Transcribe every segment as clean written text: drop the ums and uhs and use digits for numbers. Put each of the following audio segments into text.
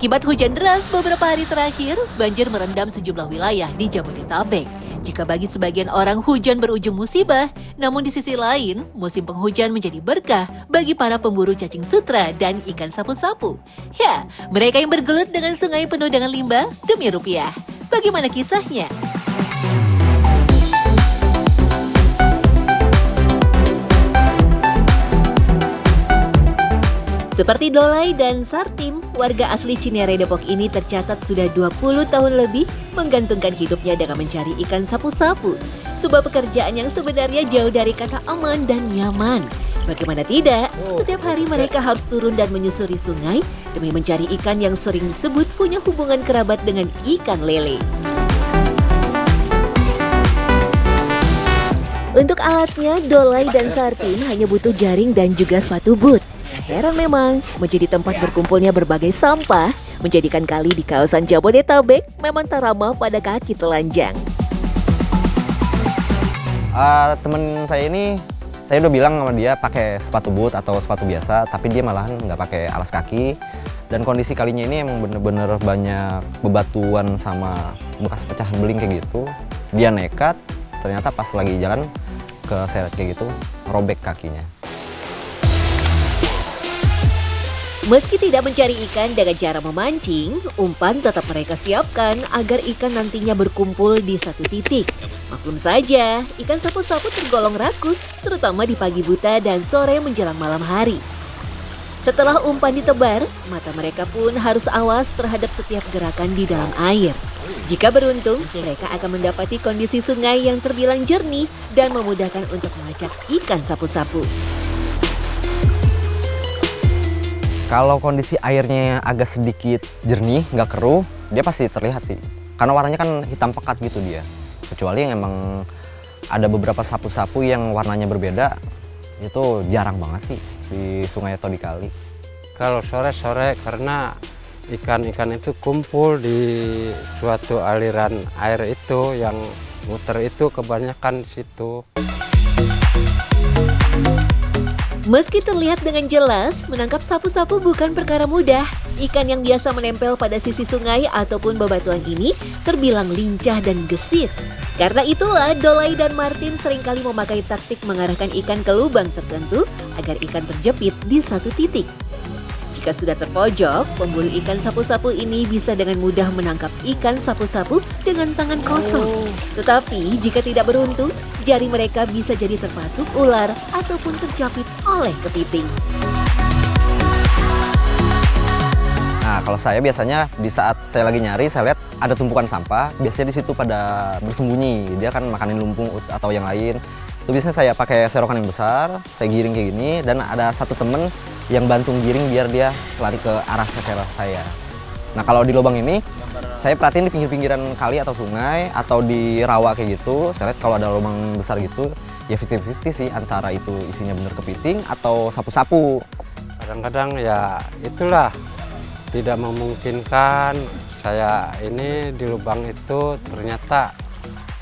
Akibat hujan deras beberapa hari terakhir, banjir merendam sejumlah wilayah di Jabodetabek. Jika bagi sebagian orang hujan berujung musibah, namun di sisi lain, musim penghujan menjadi berkah bagi para pemburu cacing sutra dan ikan sapu-sapu. Ya, mereka yang bergelut dengan sungai penuh dengan limbah demi rupiah. Bagaimana kisahnya? Seperti Dolai dan Sartim, warga asli Cinere Depok ini tercatat sudah 20 tahun lebih menggantungkan hidupnya dengan mencari ikan sapu-sapu. Sebuah pekerjaan yang sebenarnya jauh dari kata aman dan nyaman. Bagaimana tidak, setiap hari mereka harus turun dan menyusuri sungai demi mencari ikan yang sering disebut punya hubungan kerabat dengan ikan lele. Untuk alatnya, Dolai dan Sartim hanya butuh jaring dan juga sepatu boot. Heran memang, menjadi tempat berkumpulnya berbagai sampah, menjadikan kali di kawasan Jabodetabek memang tak ramah pada kaki telanjang. Temen saya ini, saya udah bilang sama dia pakai sepatu boot atau sepatu biasa, tapi dia malahan nggak pakai alas kaki. Dan kondisi kalinya ini emang bener-bener banyak bebatuan sama bekas pecahan beling kayak gitu. Dia nekat, ternyata pas lagi jalan keseret kayak gitu, robek kakinya. Meski tidak mencari ikan dengan cara memancing, umpan tetap mereka siapkan agar ikan nantinya berkumpul di satu titik. Maklum saja, ikan sapu-sapu tergolong rakus, terutama di pagi buta dan sore menjelang malam hari. Setelah umpan ditebar, mata mereka pun harus awas terhadap setiap gerakan di dalam air. Jika beruntung, mereka akan mendapati kondisi sungai yang terbilang jernih dan memudahkan untuk melacak ikan sapu-sapu. Kalau kondisi airnya agak sedikit jernih, nggak keruh, dia pasti terlihat sih. Karena warnanya kan hitam pekat gitu dia. Kecuali yang emang ada beberapa sapu-sapu yang warnanya berbeda, itu jarang banget sih di sungai atau di kali. Kalau sore-sore karena ikan-ikan itu kumpul di suatu aliran air itu, yang muter itu kebanyakan di situ. Meski terlihat dengan jelas, menangkap sapu-sapu bukan perkara mudah. Ikan yang biasa menempel pada sisi sungai ataupun bebatuan ini terbilang lincah dan gesit. Karena itulah, Dolai dan Martin seringkali memakai taktik mengarahkan ikan ke lubang tertentu agar ikan terjepit di satu titik. Jika sudah terpojok, pemburu ikan sapu-sapu ini bisa dengan mudah menangkap ikan sapu-sapu dengan tangan kosong. Tetapi jika tidak beruntung, jari mereka bisa jadi terpatuk ular ataupun terjepit oleh kepiting. Nah, kalau saya biasanya di saat saya lagi nyari, saya lihat ada tumpukan sampah. Biasanya di situ pada bersembunyi. Dia kan makanin lumpung atau yang lain. Itu biasanya saya pakai serokan yang besar, saya giring kayak gini, dan ada satu temen yang bantu giring biar dia lari ke arah seselah saya. Nah, kalau di lubang ini, saya perhatiin di pinggir-pinggiran kali atau sungai atau di rawa kayak gitu. Saya lihat kalau ada lubang besar gitu, ya 50-50 sih antara itu isinya bener kepiting atau sapu-sapu. Kadang-kadang ya itulah tidak memungkinkan. Saya ini di lubang itu ternyata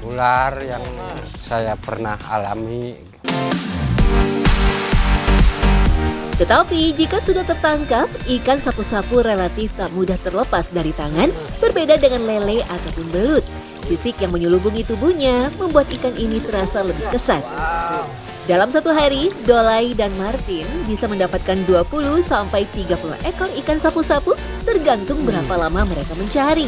ular yang saya pernah alami. Tetapi jika sudah tertangkap, ikan sapu-sapu relatif tak mudah terlepas dari tangan, berbeda dengan lele ataupun belut. Sisik yang menyelubungi tubuhnya membuat ikan ini terasa lebih kesat. Dalam satu hari, Dolai dan Martin bisa mendapatkan 20-30 ekor ikan sapu-sapu tergantung berapa lama mereka mencari.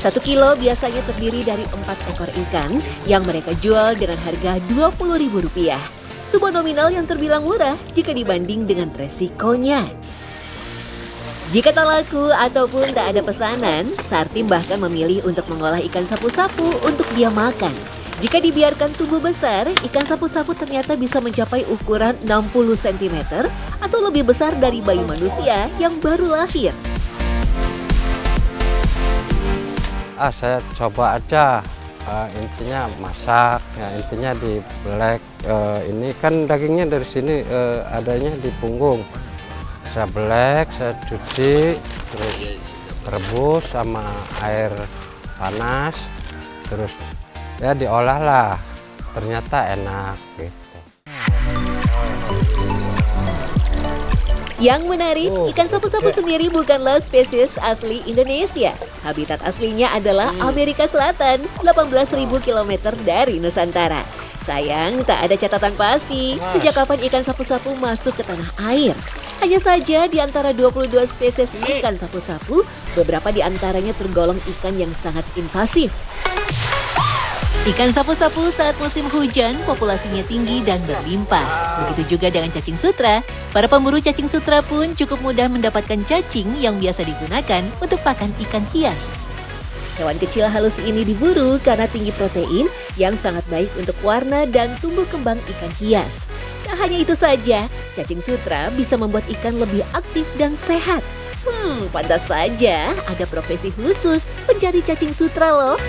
1 kilo biasanya terdiri dari 4 ekor ikan yang mereka jual dengan harga Rp20.000. Sebuah nominal yang terbilang murah jika dibanding dengan resikonya. Jika tak laku ataupun tak ada pesanan, Sartim bahkan memilih untuk mengolah ikan sapu-sapu untuk dia makan. Jika dibiarkan tumbuh besar, ikan sapu-sapu ternyata bisa mencapai ukuran 60 cm atau lebih besar dari bayi manusia yang baru lahir. Saya coba aja. Intinya masak, ya intinya di belek. Ini kan dagingnya dari sini adanya di punggung. Saya belek, saya cuci, terus rebus sama air panas, terus ya diolah lah. Ternyata enak gitu. Yang menarik, ikan sapu-sapu sendiri bukanlah spesies asli Indonesia. Habitat aslinya adalah Amerika Selatan, 18.000 km dari Nusantara. Sayang, tak ada catatan pasti sejak kapan ikan sapu-sapu masuk ke tanah air. Hanya saja di antara 22 spesies ikan sapu-sapu, beberapa di antaranya tergolong ikan yang sangat invasif. Ikan sapu-sapu saat musim hujan populasinya tinggi dan berlimpah. Begitu juga dengan cacing sutra. Para pemburu cacing sutra pun cukup mudah mendapatkan cacing yang biasa digunakan untuk pakan ikan hias. Hewan kecil halus ini diburu karena tinggi protein yang sangat baik untuk warna dan tumbuh kembang ikan hias. Tak hanya itu saja, cacing sutra bisa membuat ikan lebih aktif dan sehat. Pantas saja ada profesi khusus pencari cacing sutra loh.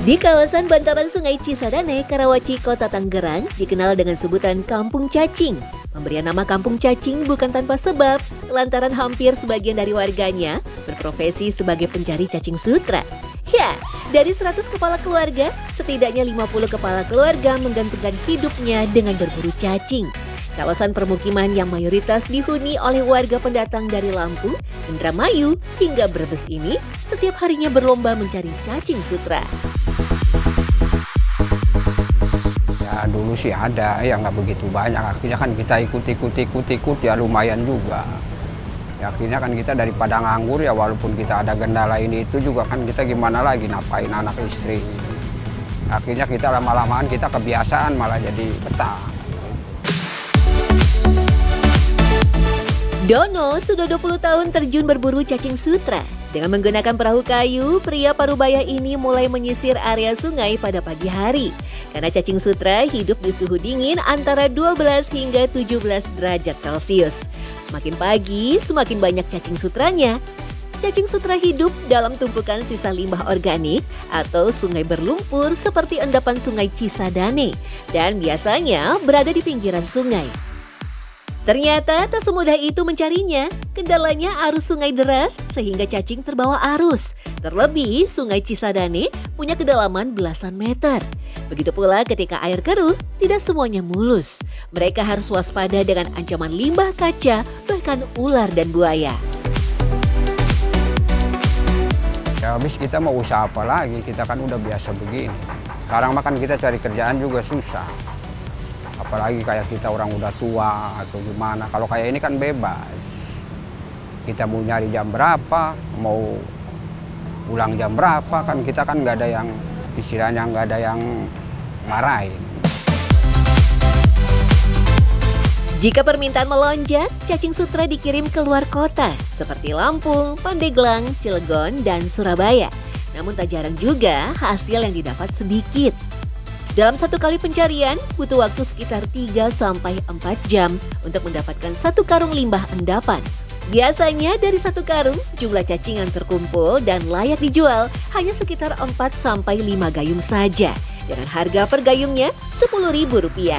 Di kawasan bantaran Sungai Cisadane, Karawaci, Kota Tangerang, dikenal dengan sebutan Kampung Cacing. Pemberian nama Kampung Cacing bukan tanpa sebab, lantaran hampir sebagian dari warganya berprofesi sebagai pencari cacing sutra. Ya, dari 100 kepala keluarga, setidaknya 50 kepala keluarga menggantungkan hidupnya dengan berburu cacing. Kawasan permukiman yang mayoritas dihuni oleh warga pendatang dari Lampung, Indramayu, hingga Brebes ini setiap harinya berlomba mencari cacing sutra. Ya dulu sih ada, ya nggak begitu banyak. Akhirnya kan kita ikut ya lumayan juga. Ya akhirnya kan kita daripada nganggur ya walaupun kita ada kendala ini itu juga kan kita gimana lagi napain anak istri. Akhirnya kita lama-lamaan kita kebiasaan malah jadi betah. Dono sudah 20 tahun terjun berburu cacing sutra. Dengan menggunakan perahu kayu, pria Parubaya ini mulai menyisir area sungai pada pagi hari. Karena cacing sutra hidup di suhu dingin antara 12 hingga 17 derajat Celcius. Semakin pagi, semakin banyak cacing sutranya. Cacing sutra hidup dalam tumpukan sisa limbah organik atau sungai berlumpur seperti endapan Sungai Cisadane. Dan biasanya berada di pinggiran sungai. Ternyata tak semudah itu mencarinya. Kendalanya arus sungai deras sehingga cacing terbawa arus. Terlebih Sungai Cisadane punya kedalaman belasan meter. Begitu pula ketika air keruh, tidak semuanya mulus. Mereka harus waspada dengan ancaman limbah kaca, bahkan ular dan buaya. Ya habis kita mau usaha apa lagi, kita kan udah biasa begini. Sekarang makan kita cari kerjaan juga susah. Apalagi kayak kita orang udah tua atau gimana. Kalau kayak ini kan bebas. Kita mau nyari jam berapa, mau pulang jam berapa, kan kita kan nggak ada yang istilahnya nggak ada yang marahin. Jika permintaan melonjak, cacing sutra dikirim ke luar kota seperti Lampung, Pandeglang, Cilegon, dan Surabaya. Namun tak jarang juga hasil yang didapat sedikit. Dalam satu kali pencarian, butuh waktu sekitar 3-4 jam untuk mendapatkan satu karung limbah endapan. Biasanya dari satu karung, jumlah cacing yang terkumpul dan layak dijual hanya sekitar 4-5 gayung saja. Dengan harga per gayungnya Rp10.000.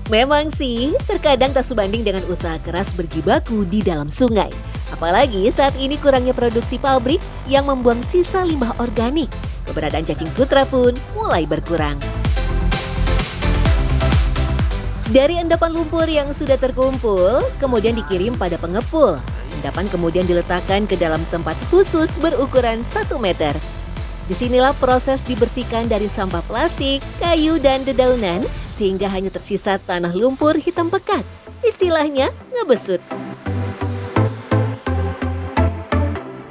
Memang sih, terkadang tak sebanding dengan usaha keras berjibaku di dalam sungai. Apalagi saat ini kurangnya produksi pabrik yang membuang sisa limbah organik. Keberadaan cacing sutra pun mulai berkurang. Dari endapan lumpur yang sudah terkumpul, kemudian dikirim pada pengepul. Endapan kemudian diletakkan ke dalam tempat khusus berukuran 1 meter. Disinilah proses dibersihkan dari sampah plastik, kayu, dan dedaunan, sehingga hanya tersisa tanah lumpur hitam pekat. Istilahnya ngebesut.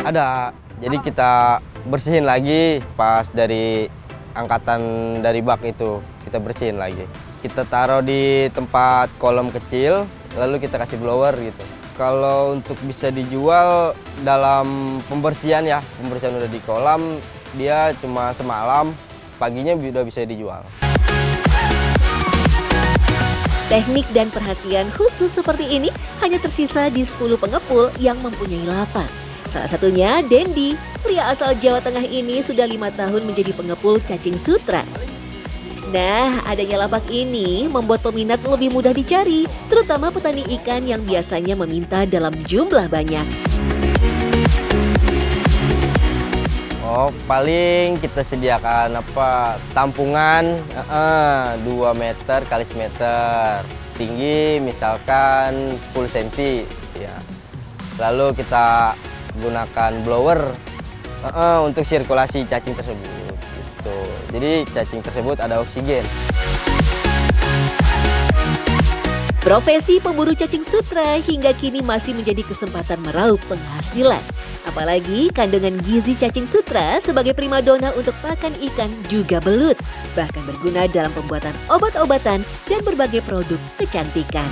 Ada, jadi kita bersihin lagi pas dari angkatan dari bak itu, kita bersihin lagi. Kita taruh di tempat kolam kecil, lalu kita kasih blower gitu. Kalau untuk bisa dijual dalam pembersihan ya, pembersihan udah di kolam, dia cuma semalam, paginya udah bisa dijual. Teknik dan perhatian khusus seperti ini hanya tersisa di 10 pengepul yang mempunyai lapak. Salah satunya Dendi, pria asal Jawa Tengah ini sudah 5 tahun menjadi pengepul cacing sutra. Nah, adanya lapak ini membuat peminat lebih mudah dicari, terutama petani ikan yang biasanya meminta dalam jumlah banyak. Oh, paling kita sediakan tampungan 2 meter kali 1 meter. tinggi misalkan 10 cm ya. Lalu kita gunakan blower untuk sirkulasi cacing tersebut gitu. Jadi cacing tersebut ada oksigen. Profesi pemburu cacing sutra hingga kini masih menjadi kesempatan meraup penghasilan. Apalagi kandungan gizi cacing sutra sebagai primadona untuk pakan ikan juga belut, bahkan berguna dalam pembuatan obat-obatan dan berbagai produk kecantikan.